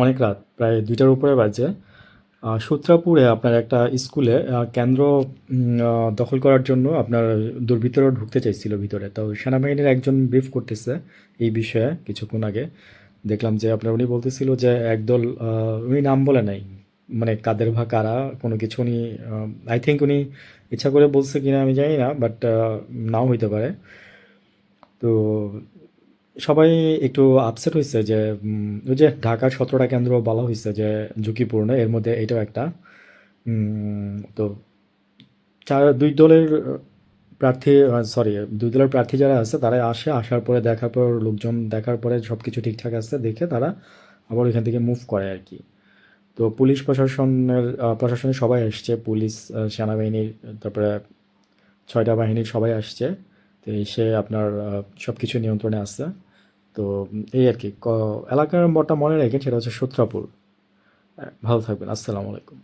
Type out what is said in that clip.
অনেক রাত, প্রায় ২টার উপরে বাজে। সূত্রাপুরে আপনার একটা স্কুলে কেন্দ্র দখল করার জন্য আপনার দুর্বৃত্তরা ঢুকতে চাইছিল ভিতরে। তো সেনাবাহিনীর একজন ব্রিফ করতেছে এই বিষয়ে কিছুক্ষণ আগে। দেখলাম যে আপনার উনি বলতেছিল যে একদল, উনি নাম বলে নাই, মানে কাদের বা কারা কোনো কিছু উনি, আই থিঙ্ক উনি ইচ্ছা করে বলছে কিনা আমি জানি না, বাট নাও হইতে পারে। তো সবাই একটু আপসেট হয়েছে যে ওই যে ঢাকার 17টা কেন্দ্র বলা হয়েছে যে ঝুঁকিপূর্ণ, এর মধ্যে এটাও একটা। তো দুই দলের প্রার্থী, সরি, দুই দলের প্রার্থী যারা আছে তারা আসার পরে দেখার পর লোকজন দেখার পরে সব কিছু ঠিকঠাক আছে দেখে তারা আবার ওইখান থেকে মুভ করে আর কি। তো পুলিশ প্রশাসনের সবাই আসছে, পুলিশ, সেনাবাহিনীর, তারপরে 6টা বাহিনীর সবাই আসছে। তো এসে আপনার সব কিছু নিয়ন্ত্রণে আছে। তো এই আর কি এলাকার নাম্বারটা মনে রেখেন, সেটা হচ্ছে সূত্রাপুর। ভালো থাকবেন, আসসালামু আলাইকুম।